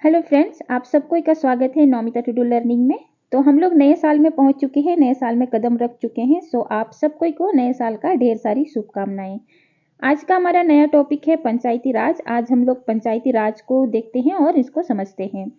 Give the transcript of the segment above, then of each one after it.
Hello friends, आप सबको का स्वागत है नौमिता टू डू लर्निंग में। तो हम लोग नए साल में पहुंच चुके हैं, नए साल में कदम रख चुके हैं। सो आप सबको को नए साल का ढेर सारी शुभकामनाएं। आज का हमारा नया टॉपिक है पंचायती राज। आज हम लोग पंचायती राज को देखते हैं और इसको समझते हैं।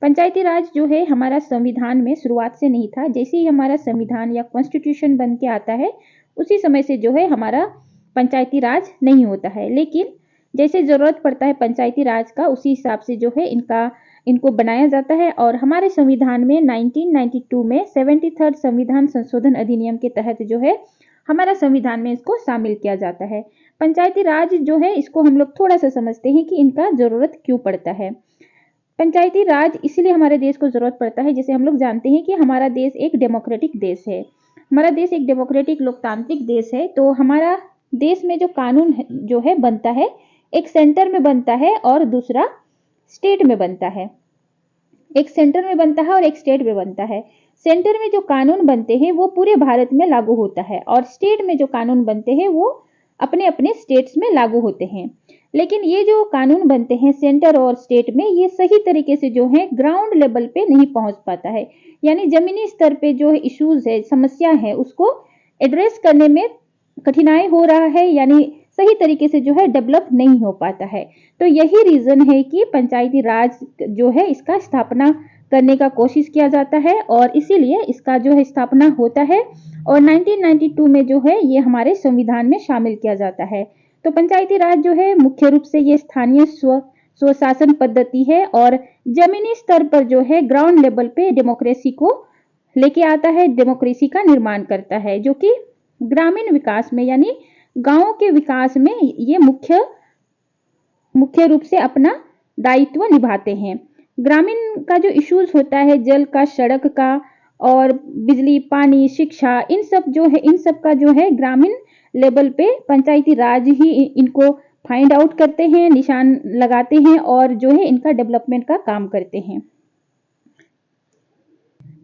पंचायती राज जो है हमारा संविधान में शुरुआत से नहीं था। जैसे ही हमारा संविधान या कॉन्स्टिट्यूशन बन के आता है उसी समय से जो है हमारा पंचायती राज नहीं होता है, लेकिन जैसे जरूरत पड़ता है पंचायती राज का उसी हिसाब से जो है इनको बनाया जाता है। और हमारे संविधान में 1992 में 73rd संविधान संशोधन अधिनियम के तहत जो है हमारा संविधान में इसको शामिल किया जाता है। पंचायती राज जो है इसको हम लोग थोड़ा सा समझते हैं कि इनका जरूरत क्यों पड़ता है। पंचायती राज इसलिए हमारे देश को जरूरत पड़ता है, जैसे हम लोग जानते हैं कि हमारा देश एक डेमोक्रेटिक देश है। हमारा देश एक डेमोक्रेटिक लोकतांत्रिक देश है। तो हमारा देश में जो कानून जो है बनता है, एक सेंटर में बनता है और दूसरा स्टेट में बनता है। एक सेंटर में बनता है और एक स्टेट में बनता है। सेंटर में जो कानून बनते हैं वो पूरे भारत में लागू होता है और स्टेट में जो कानून बनते हैं वो अपने अपने स्टेट्स में लागू होते हैं। लेकिन ये जो कानून बनते हैं सेंटर और स्टेट में, ये सही तरीके से जो है ग्राउंड लेवल पे नहीं पहुंच पाता है। यानी जमीनी स्तर पे जो इश्यूज है, समस्या है, उसको एड्रेस करने में कठिनाई हो रहा है, यानी सही तरीके से जो है डेवलप नहीं हो पाता है। तो यही रीजन है कि पंचायती राज जो है इसका स्थापना करने का कोशिश किया जाता है और इसीलिए इसका जो है स्थापना होता है और 1992 में जो है ये हमारे संविधान में शामिल किया जाता है। तो पंचायती राज जो है मुख्य रूप से ये स्थानीय स्वशासन पद्धति है और जमीनी स्तर पर जो है ग्राउंड लेवल पे डेमोक्रेसी को लेके आता है, डेमोक्रेसी का निर्माण करता है, जो कि ग्रामीण विकास में यानी गांवों के विकास में ये मुख्य रूप से अपना दायित्व निभाते हैं। ग्रामीण का जो इश्यूज होता है, जल का, सड़क का और बिजली, पानी, शिक्षा, इन सब का जो है ग्रामीण लेवल पे पंचायती राज ही इनको फाइंड आउट करते हैं, निशान लगाते हैं और जो है इनका डेवलपमेंट का काम करते हैं।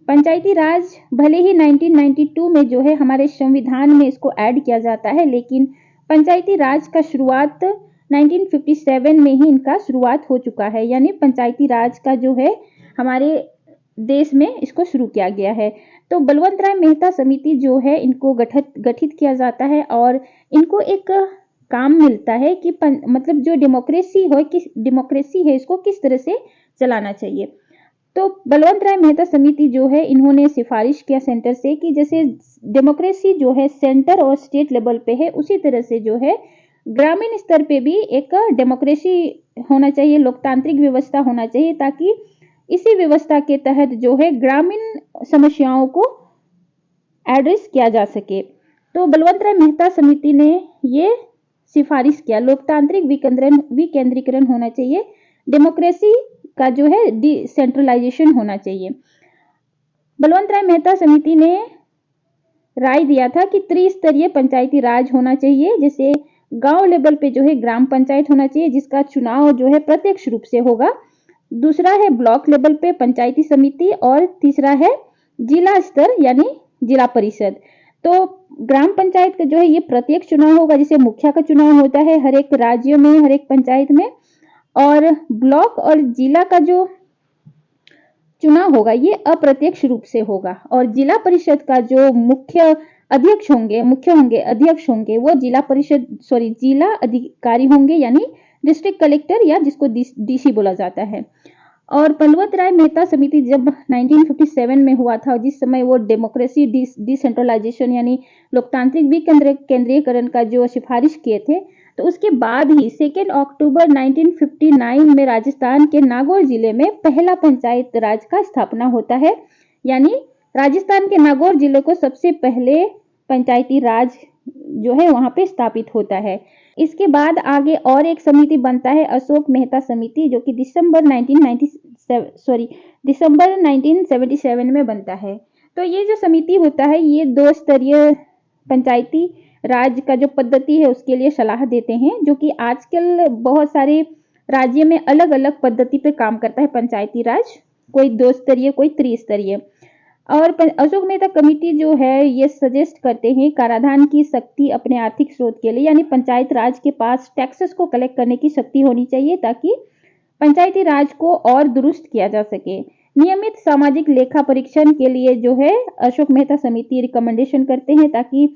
पंचायती राज भले ही 1992 में जो है हमारे संविधान में इसको ऐड किया जाता है, लेकिन पंचायती राज का शुरुआत 1957 में ही इनका शुरुआत हो चुका है। यानी पंचायती राज का जो है हमारे देश में इसको शुरू किया गया है। तो बलवंत राय मेहता समिति जो है इनको गठित किया जाता है और इनको एक काम मिलता है कि मतलब जो डेमोक्रेसी है इसको किस तरह से चलाना चाहिए। तो बलवंत राय मेहता समिति जो है इन्होंने सिफारिश किया सेंटर से कि जैसे डेमोक्रेसी जो है सेंटर और स्टेट लेवल पे है, उसी तरह से जो है ग्रामीण स्तर पे भी एक डेमोक्रेसी होना चाहिए, लोकतांत्रिक व्यवस्था होना चाहिए, ताकि इसी व्यवस्था के तहत जो है ग्रामीण समस्याओं को एड्रेस किया जा सके। तो बलवंत राय मेहता समिति ने ये सिफारिश किया, लोकतांत्रिक विकेंद्रीकरण होना चाहिए, डेमोक्रेसी का जो है डिसेंट्रलाइजेशन होना चाहिए। बलवंत राय मेहता समिति ने राय दिया था कि त्रिस्तरीय पंचायती राज होना चाहिए। जैसे गांव लेवल पे जो है ग्राम पंचायत होना चाहिए जिसका चुनाव जो है प्रत्यक्ष रूप से होगा, दूसरा है ब्लॉक लेवल पे पंचायती समिति और तीसरा है जिला स्तर यानी जिला परिषद। तो ग्राम पंचायत का जो है ये प्रत्यक्ष चुनाव होगा, जैसे मुखिया का चुनाव होता है हर एक राज्यों में, हर एक पंचायत में, और ब्लॉक और जिला का जो चुनाव होगा ये अप्रत्यक्ष रूप से होगा। और जिला परिषद का जो मुख्य अध्यक्ष होंगे वो जिला अधिकारी होंगे, यानी डिस्ट्रिक्ट कलेक्टर या जिसको डीसी बोला जाता है। और बलवंत राय मेहता समिति जब 1957 में हुआ था, जिस समय वो डेमोक्रेसी डिसेंट्रलाइजेशन यानी लोकतांत्रिक विकेंद्रीकरण का जो सिफारिश किए थे, तो उसके बाद ही 2 अक्टूबर 1959 में राजस्थान के नागौर जिले में पहला पंचायत राज का स्थापना होता है। यानी राजस्थान के नागौर जिले को सबसे पहले पंचायती राज जो है वहां पे स्थापित होता है। इसके बाद आगे और एक समिति बनता है, अशोक मेहता समिति, जो कि दिसंबर 1977 में बनता है। तो ये जो समिति होता है ये 2 स्तरीय पंचायती राज का जो पद्धति है उसके लिए सलाह देते हैं, जो कि आजकल बहुत सारे राज्य में अलग अलग पद्धति पे काम करता है पंचायती राज, कोई 2 स्तरीय, कोई त्रिस्तरीय। और अशोक मेहता कमेटी जो है ये सजेस्ट करते हैं कराधान की शक्ति अपने आर्थिक स्रोत के लिए, यानी पंचायत राज के पास टैक्सेस को कलेक्ट करने की शक्ति होनी चाहिए ताकि पंचायती राज को और दुरुस्त किया जा सके। नियमित सामाजिक लेखा परीक्षण के लिए जो है अशोक मेहता समिति रिकमेंडेशन करते हैं, ताकि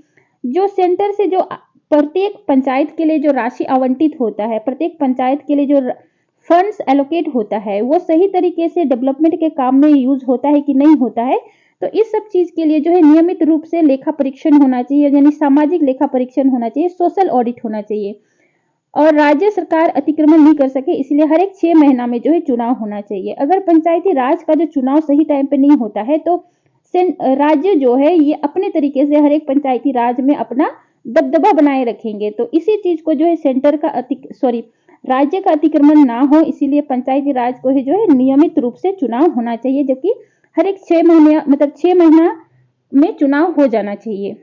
जो सेंटर से जो प्रत्येक पंचायत के लिए जो राशि आवंटित होता है, प्रत्येक पंचायत के लिए जो फंड्स एलोकेट होता है, वो सही तरीके से डेवलपमेंट के काम में यूज होता है कि नहीं होता है। तो इस सब चीज के लिए जो है नियमित रूप से लेखा परीक्षण होना चाहिए, यानी सामाजिक लेखा परीक्षण होना चाहिए, सोशल ऑडिट होना चाहिए। और राज्य सरकार अतिक्रमण नहीं कर सके, इसलिए हर एक 6 महीना में जो है चुनाव होना चाहिए। अगर पंचायती राज का जो चुनाव सही टाइम पे नहीं होता है तो राज्य जो है ये अपने तरीके से हर एक पंचायती राज में अपना दबदबा बनाए रखेंगे। तो इसी चीज को जो है सेंटर का राज्य का अतिक्रमण ना हो, इसीलिए पंचायती राज को ही जो है नियमित रूप से चुनाव होना चाहिए, जबकि हर एक 6 महीने मतलब 6 महीना में चुनाव हो जाना चाहिए।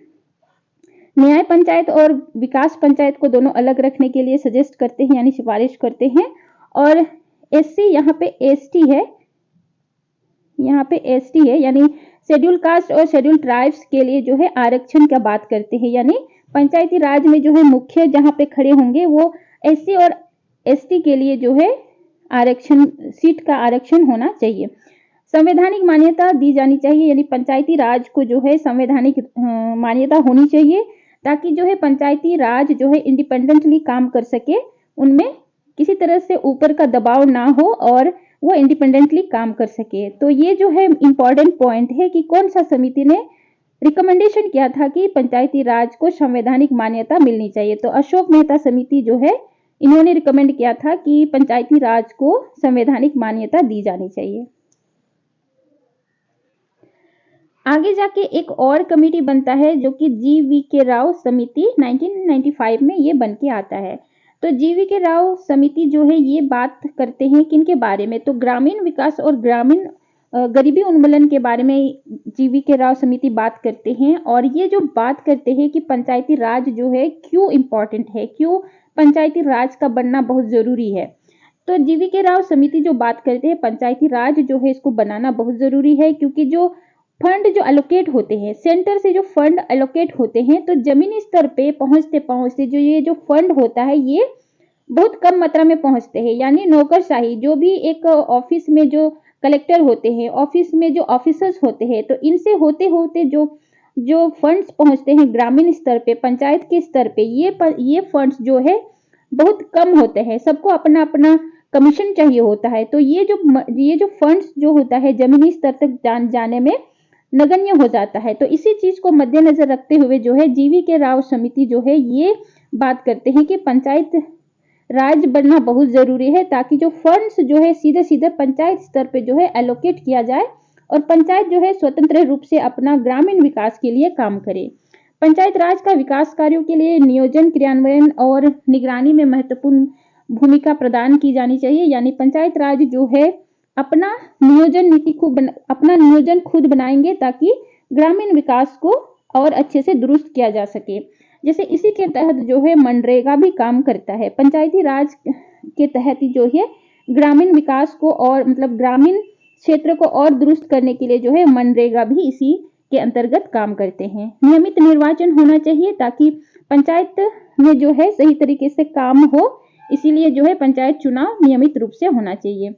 न्याय पंचायत और विकास पंचायत को दोनों अलग रखने के लिए सजेस्ट करते हैं, यानी सिफारिश करते हैं। और एससी यहाँ पे एसटी है, यहाँ पे एसटी है, यानी शेड्यूल कास्ट और शेड्यूल ट्राइब्स के लिए जो है आरक्षण का बात करते हैं, यानी पंचायती राज में जो है मुख्य जहाँ पे खड़े होंगे वो एससी और एसटी के लिए जो है आरक्षण, सीट का आरक्षण होना चाहिए। संवैधानिक मान्यता दी जानी चाहिए, यानी पंचायती राज को जो है संवैधानिक मान्यता होनी चाहिए, ताकि जो है पंचायती राज जो है इंडिपेंडेंटली काम कर सके, उनमें किसी तरह से ऊपर का दबाव ना हो और वो इंडिपेंडेंटली काम कर सके। तो ये जो है इंपॉर्टेंट पॉइंट है कि कौन सा समिति ने रिकमेंडेशन किया था कि पंचायती राज को संवैधानिक मान्यता मिलनी चाहिए। तो अशोक मेहता समिति जो है इन्होंने रिकमेंड किया था कि पंचायती राज को संवैधानिक मान्यता दी जानी चाहिए। आगे जाके एक और कमेटी बनता है जो कि GV राव समिति 1995 में ये बन के आता है। तो GV राव समिति जो है ये बात करते हैं किनके बारे में, तो ग्रामीण विकास और ग्रामीण गरीबी उन्मूलन के बारे में GV राव समिति बात करते हैं। और ये जो बात करते हैं कि पंचायती राज जो है क्यों इम्पोर्टेंट है, क्यों पंचायती राज का बनना बहुत जरूरी है। तो GV राव समिति जो बात करते हैं पंचायती राज जो है इसको बनाना बहुत जरूरी है, क्योंकि जो फंड जो एलोकेट होते हैं, सेंटर से जो फंड एलोकेट होते हैं, तो जमीनी स्तर पे पहुंचते पहुंचते जो ये जो फंड होता है ये बहुत कम मात्रा में पहुंचते हैं, यानी नौकरशाही, जो भी एक ऑफिस में जो कलेक्टर होते हैं, ऑफिस में जो ऑफिसर्स होते हैं, तो इनसे होते होते जो फंड्स पहुंचते हैं ग्रामीण स्तर पे, पंचायत के स्तर पे, ये फंड्स जो है बहुत कम होते हैं, सबको अपना अपना कमीशन चाहिए होता है। तो ये जो फंड्स जो होता है जमीनी स्तर तक जाने में नगण्य हो जाता है। तो इसी चीज को मद्देनजर रखते हुए जो है GV राव समिति जो है ये बात करते हैं कि पंचायत राज बनना बहुत जरूरी है, ताकि जो फंड्स जो है सीधे सीधे पंचायत स्तर पे जो है एलोकेट किया जाए और पंचायत जो है स्वतंत्र रूप से अपना ग्रामीण विकास के लिए काम करे। पंचायत राज का विकास कार्यों के लिए नियोजन, क्रियान्वयन और निगरानी में महत्वपूर्ण भूमिका प्रदान की जानी चाहिए, यानी पंचायत राज जो है अपना नियोजन खुद बनाएंगे, ताकि ग्रामीण विकास को और अच्छे से दुरुस्त किया जा सके। जैसे इसी के तहत जो है मनरेगा भी काम करता है। पंचायती राज के तहत जो है ग्रामीण विकास को और मतलब ग्रामीण क्षेत्र को और दुरुस्त करने के लिए जो है मनरेगा भी इसी के अंतर्गत काम करते हैं। नियमित निर्वाचन होना चाहिए, ताकि पंचायत में जो है सही तरीके से काम हो, इसीलिए जो है पंचायत चुनाव नियमित रूप से होना चाहिए।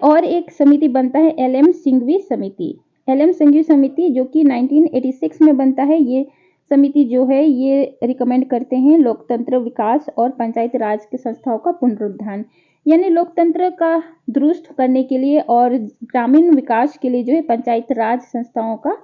और एक समिति बनता है LM सिंघवी समिति। LM सिंघवी समिति जो कि 1986 में बनता है। ये समिति जो है ये रिकमेंड करते हैं लोकतंत्र विकास और पंचायत राज के संस्थाओं का पुनरुत्थान, यानी लोकतंत्र का दुरुस्त करने के लिए और ग्रामीण विकास के लिए जो है पंचायत राज संस्थाओं का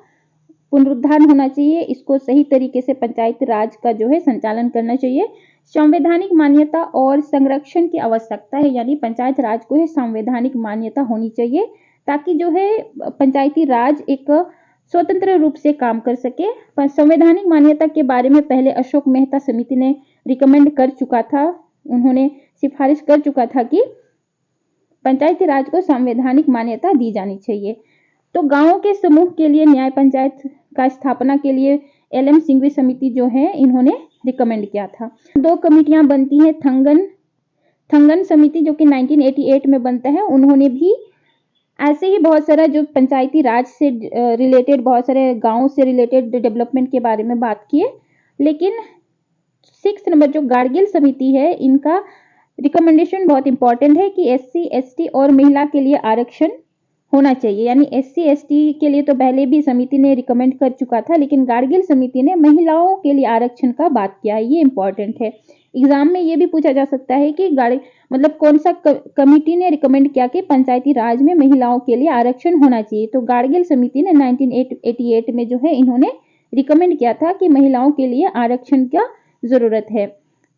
पुनरुत्थान होना चाहिए। इसको सही तरीके से पंचायत राज का जो है संचालन करना चाहिए। संवैधानिक मान्यता और संरक्षण की आवश्यकता है, यानी पंचायत राज को संवैधानिक मान्यता होनी चाहिए, ताकि जो है पंचायती राज एक स्वतंत्र रूप से काम कर सके। संवैधानिक मान्यता के बारे में पहले अशोक मेहता समिति ने रिकमेंड कर चुका था, उन्होंने सिफारिश कर चुका था कि पंचायती राज को संवैधानिक मान्यता दी जानी चाहिए। तो गांवों के समूह के लिए न्याय पंचायत का स्थापना के लिए LM सिंघवी समिति जो है इन्होंने रिकमेंड किया था। 2 कमेटियां बनती हैं। थंगन समिति जो कि 1988 में बनता है, उन्होंने भी ऐसे ही बहुत सारा जो पंचायती राज से रिलेटेड, बहुत सारे गांवों से रिलेटेड डेवलपमेंट के बारे में बात की है। लेकिन 6 नंबर जो गार्गिल समिति है, इनका रिकमेंडेशन बहुत इंपॉर्टेंट है कि SC ST और महिला के लिए आरक्षण होना चाहिए। यानी SC ST के लिए तो पहले भी समिति ने रिकमेंड कर चुका था, लेकिन गाडगिल समिति ने महिलाओं के लिए आरक्षण का बात किया है, ये इंपॉर्टेंट है। एग्जाम में ये भी पूछा जा सकता है कि मतलब कौन सा कमिटी ने रिकमेंड किया कि पंचायती राज में महिलाओं के लिए आरक्षण होना चाहिए। तो गाडगिल समिति ने 1988 में जो है इन्होंने रिकमेंड किया था कि महिलाओं के लिए आरक्षण का जरूरत है।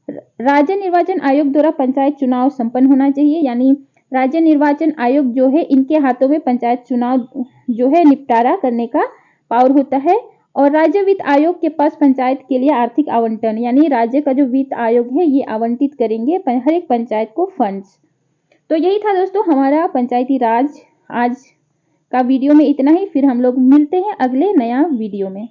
राज्य निर्वाचन आयोग द्वारा पंचायत चुनाव संपन्न होना चाहिए। यानी राज्य निर्वाचन आयोग जो है इनके हाथों में पंचायत चुनाव जो है निपटारा करने का पावर होता है। और राज्य वित्त आयोग के पास पंचायत के लिए आर्थिक आवंटन, यानी राज्य का जो वित्त आयोग है ये आवंटित करेंगे हर एक पंचायत को फंड्स। तो यही था दोस्तों हमारा पंचायती राज आज का वीडियो में इतना ही। फिर हम लोग मिलते हैं अगले नया वीडियो में।